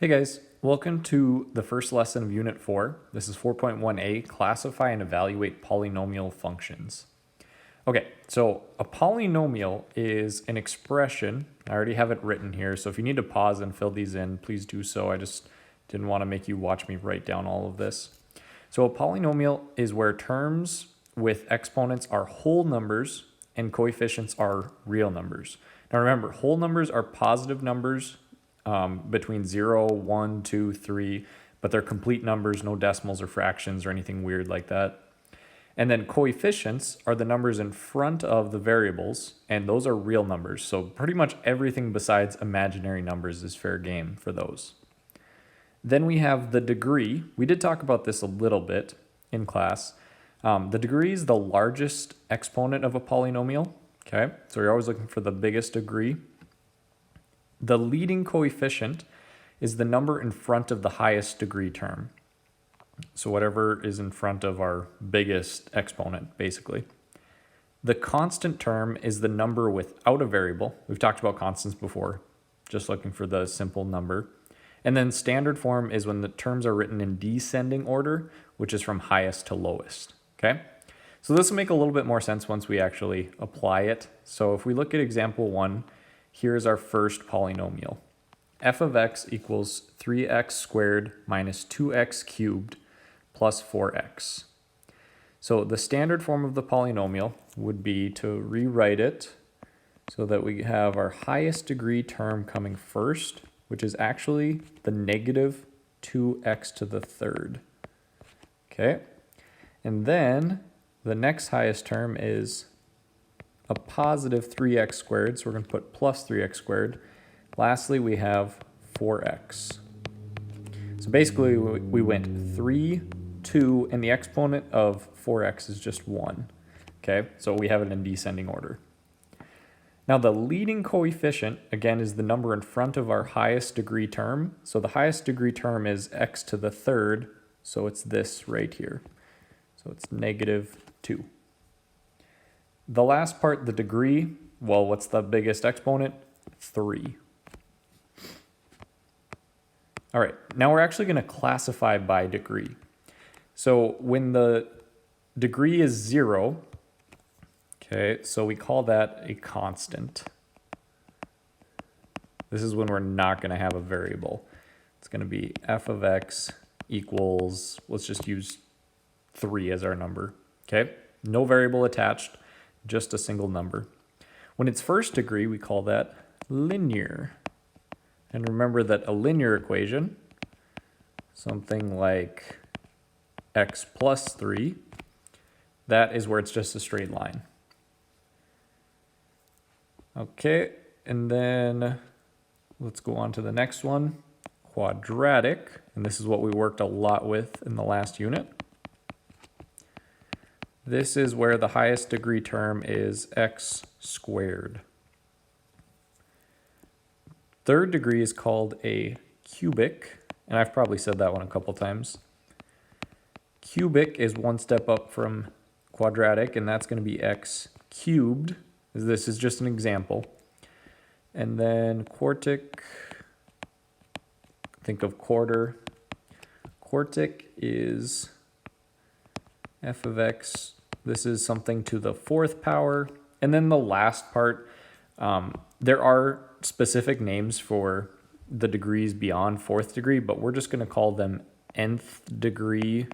Hey guys, welcome to the first lesson of Unit 4. This is 4.1a, classify and evaluate polynomial functions. Okay, so a polynomial is an expression. I already have it written here, so if you need to pause and fill these in, please do so. I just didn't want to make you watch me write down all of this. So a polynomial is where terms with exponents are whole numbers and coefficients are real numbers. Now remember, whole numbers are positive numbers between 0, 1, 2, 3, but they're complete numbers, no decimals or fractions or anything weird like that. And then coefficients are the numbers in front of the variables, and those are real numbers. So pretty much everything besides imaginary numbers is fair game for those. Then we have the degree. We did talk about this a little bit in class. The degree is the largest exponent of a polynomial. Okay, so you're always looking for the biggest degree. The leading coefficient is the number in front of the highest degree term. So whatever is in front of our biggest exponent, basically. The constant term is the number without a variable. We've talked about constants before, just looking for the simple number. And then standard form is when the terms are written in descending order, which is from highest to lowest, okay? So this will make a little bit more sense once we actually apply it. So if we look at example 1, here's our first polynomial. F of x equals 3x squared minus 2x cubed plus 4x. So the standard form of the polynomial would be to rewrite it so that we have our highest degree term coming first, which is actually the negative 2x to the third. Okay, and then the next highest term is a positive 3x squared, so we're going to put plus 3x squared. Lastly, we have 4x. So basically, we went 3, 2, and the exponent of 4x is just 1. Okay, so we have it in descending order. Now the leading coefficient, again, is the number in front of our highest degree term. So the highest degree term is x to the third, so it's this right here. So it's negative 2. The last part, the degree, well, what's the biggest exponent? 3. All right, now we're actually going to classify by degree. So when the degree is 0, okay, so we call that a constant. This is when we're not going to have a variable. It's going to be f of x equals, let's just use 3 as our number, okay? No variable attached, just a single number. When it's first degree, we call that linear. And remember that a linear equation, something like x plus 3, that is where it's just a straight line. Okay, and then let's go on to the next one, quadratic. And this is what we worked a lot with in the last unit. This is where the highest degree term is x squared. Third degree is called a cubic, and I've probably said that one a couple times. Cubic is one step up from quadratic, and that's going to be x cubed. This is just an example. And then quartic, think of quarter. Quartic is f of x. This is something to the 4th power. And then the last part, there are specific names for the degrees beyond 4th degree, but we're just going to call them nth degree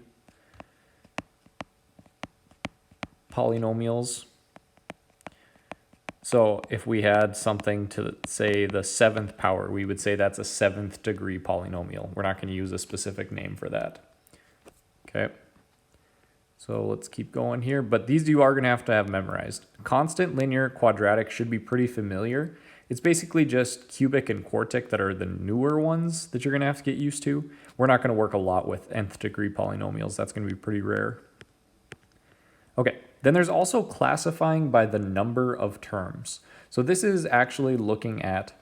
polynomials. So if we had something to say the 7th power, we would say that's a 7th degree polynomial. We're not going to use a specific name for that. Okay. So let's keep going here, but these you are going to have memorized. Constant, linear, quadratic should be pretty familiar. It's basically just cubic and quartic that are the newer ones that you're going to have to get used to. We're not going to work a lot with nth degree polynomials. That's going to be pretty rare. Okay, then there's also classifying by the number of terms. So this is actually looking at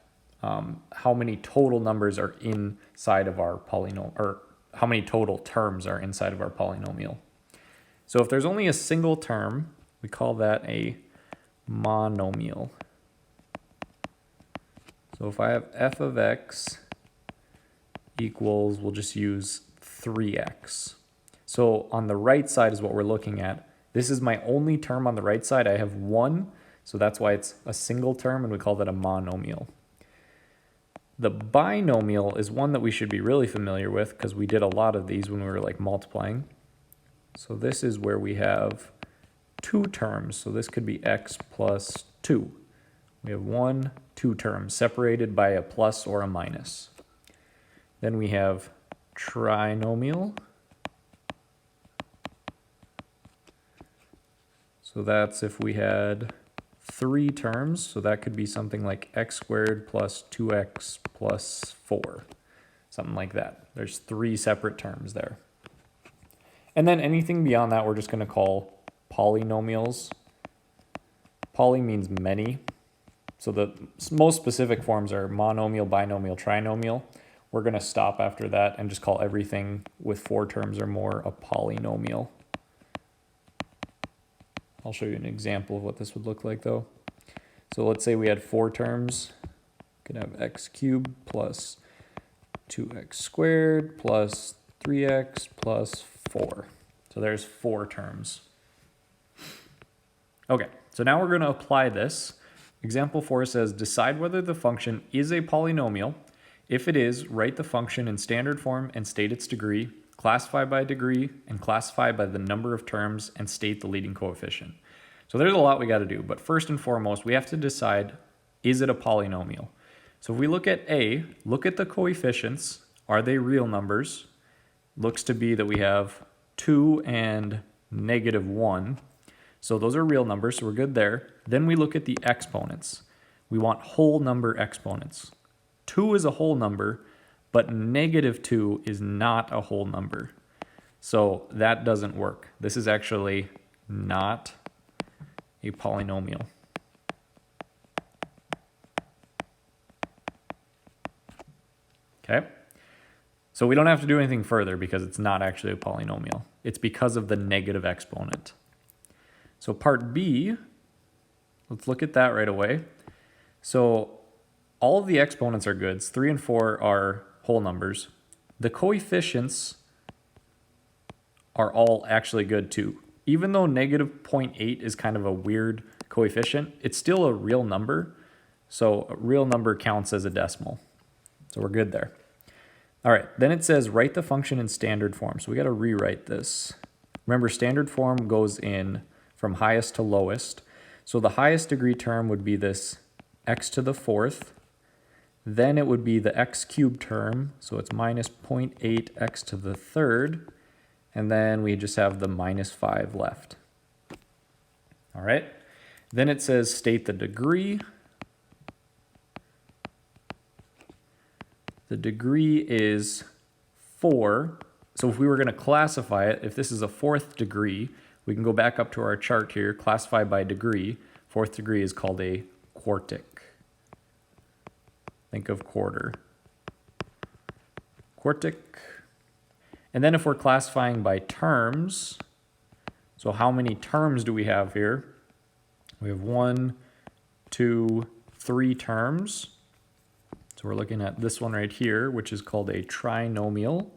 how many total numbers are inside of our polynomial, or how many total terms are inside of our polynomial. So if there's only a single term, we call that a monomial. So if I have f of x equals, we'll just use 3x. So on the right side is what we're looking at. This is my only term on the right side. I have 1, so that's why it's a single term, and we call that a monomial. The binomial is one that we should be really familiar with because we did a lot of these when we were like multiplying. So this is where we have 2 terms. So this could be x plus 2. We have 1, 2 terms separated by a plus or a minus. Then we have trinomial. So that's if we had 3 terms, so that could be something like x squared plus 2x plus 4, something like that. There's 3 separate terms there. And then anything beyond that we're just going to call polynomials. Poly means many, so the most specific forms are monomial, binomial, trinomial. We're going to stop after that and just call everything with 4 terms or more a polynomial. I'll show you an example of what this would look like though. So let's say we had 4 terms. We could have x cubed plus 2x squared plus 3x plus 4. So there's 4 terms. Okay, so now we're going to apply this. Example 4 says, decide whether the function is a polynomial. If it is, write the function in standard form and state its degree. Classify by degree and classify by the number of terms and state the leading coefficient. So there's a lot we got to do, but first and foremost, we have to decide, is it a polynomial? So if we look at A, look at the coefficients. Are they real numbers? Looks to be that we have 2 and -1. So those are real numbers, so we're good there. Then we look at the exponents. We want whole number exponents. 2 is a whole number, but -2 is not a whole number. So that doesn't work. This is actually not a polynomial. Okay? So we don't have to do anything further because it's not actually a polynomial. It's because of the negative exponent. So part B, let's look at that right away. So all of the exponents are good. 3 and 4 are whole numbers. The coefficients are all actually good too. Even though -0.8 is kind of a weird coefficient, it's still a real number. So a real number counts as a decimal. So we're good there. All right, then it says write the function in standard form. So we got to rewrite this. Remember, standard form goes in from highest to lowest. So the highest degree term would be this x to the 4th. Then it would be the x cubed term, so it's minus 0.8 x to the 3rd, and then we just have the -5 left. All right, then it says state the degree. The degree is 4, so if we were going to classify it, if this is a 4th degree, we can go back up to our chart here, classify by degree. 4th degree is called a quartic. Think of quarter. Quartic. And then if we're classifying by terms, so how many terms do we have here? We have 1, 2, 3 terms. So we're looking at this one right here, which is called a trinomial.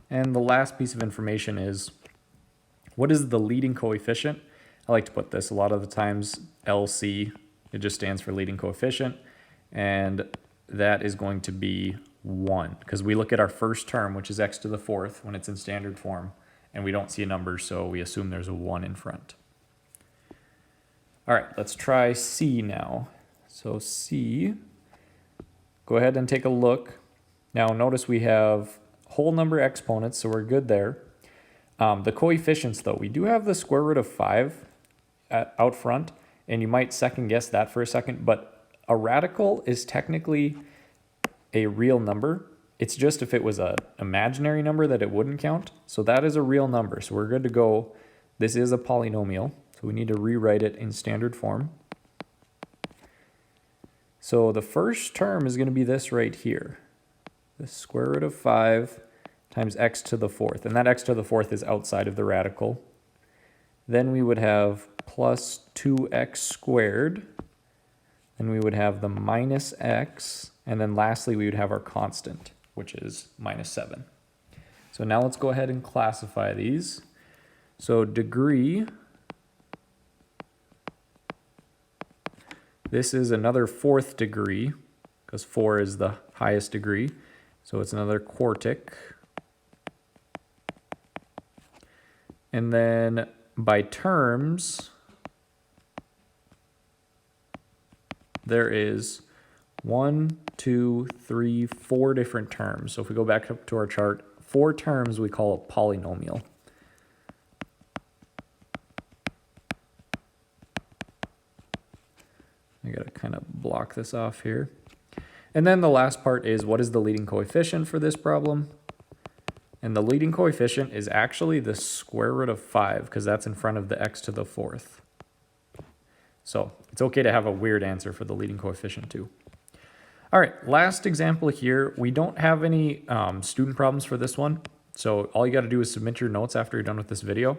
And the last piece of information is, what is the leading coefficient? I like to put this a lot of the times, LC. It just stands for leading coefficient, and that is going to be 1, because we look at our first term, which is x to the 4th, when it's in standard form, and we don't see a number, so we assume there's a 1 in front. All right, let's try C now. So C, go ahead and take a look. Now notice we have whole number exponents, so we're good there. The coefficients, though, we do have the square root of 5 out front, and you might second guess that for a second, but a radical is technically a real number. It's just if it was an imaginary number that it wouldn't count. So that is a real number. So we're good to go. This is a polynomial, so we need to rewrite it in standard form. So the first term is going to be this right here. The square root of 5 times x to the 4th. And that x to the 4th is outside of the radical. Then we would have plus 2x squared. Then we would have the minus x. And then lastly, we would have our constant, which is minus 7. So now let's go ahead and classify these. So degree, this is another 4th degree, because 4 is the highest degree. So it's another quartic. And then by terms, there is 1, 2, 3, 4 different terms. So if we go back up to our chart, 4 terms we call a polynomial. I gotta kind of block this off here. And then the last part is, what is the leading coefficient for this problem? And the leading coefficient is actually the square root of 5, because that's in front of the x to the 4th. So it's okay to have a weird answer for the leading coefficient too. All right, last example here. We don't have any student problems for this one. So all you got to do is submit your notes after you're done with this video.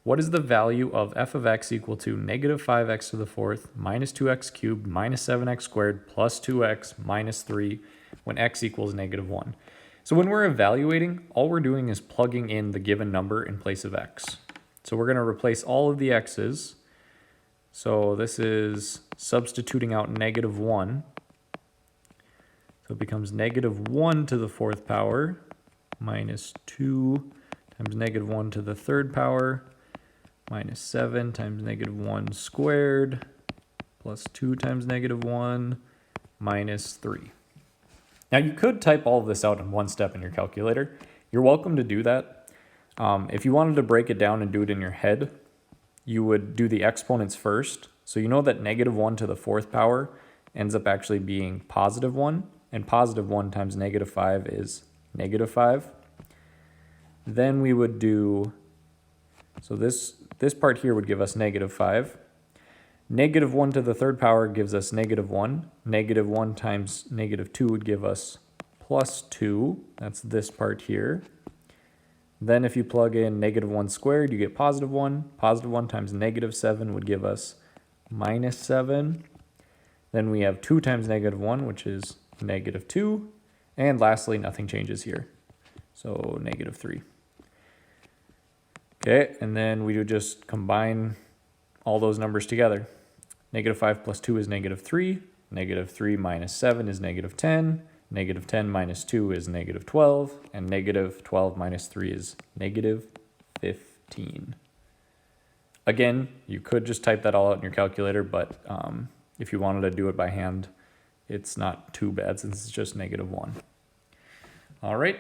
What is the value of f of x equal to negative 5x to the 4th minus 2x cubed minus 7x squared plus 2x minus 3 when x equals negative 1? So when we're evaluating, all we're doing is plugging in the given number in place of x. So we're going to replace all of the x's. So this is substituting out negative 1. So it becomes negative 1 to the 4th power minus 2 times negative 1 to the 3rd power minus 7 times negative 1 squared plus 2 times negative 1 minus 3. Now you could type all of this out in one step in your calculator. You're welcome to do that. If you wanted to break it down and do it in your head, you would do the exponents first. So you know that negative 1 to the 4th power ends up actually being positive 1, and positive 1 times negative 5 is negative 5. Then we would do, so this part here would give us negative 5. Negative 1 to the 3rd power gives us negative 1. Negative 1 times negative 2 would give us plus 2. That's this part here. Then if you plug in negative 1 squared, you get positive 1. Positive 1 times negative 7 would give us minus 7. Then we have 2 times negative 1, which is negative 2. And lastly, nothing changes here. So negative 3. Okay, and then we would just combine all those numbers together. Negative 5 plus 2 is negative 3. Negative 3 minus 7 is negative 10. Negative 10 minus 2 is negative 12. And negative 12 minus 3 is negative 15. Again, you could just type that all out in your calculator, but if you wanted to do it by hand, it's not too bad since it's just negative 1. All right.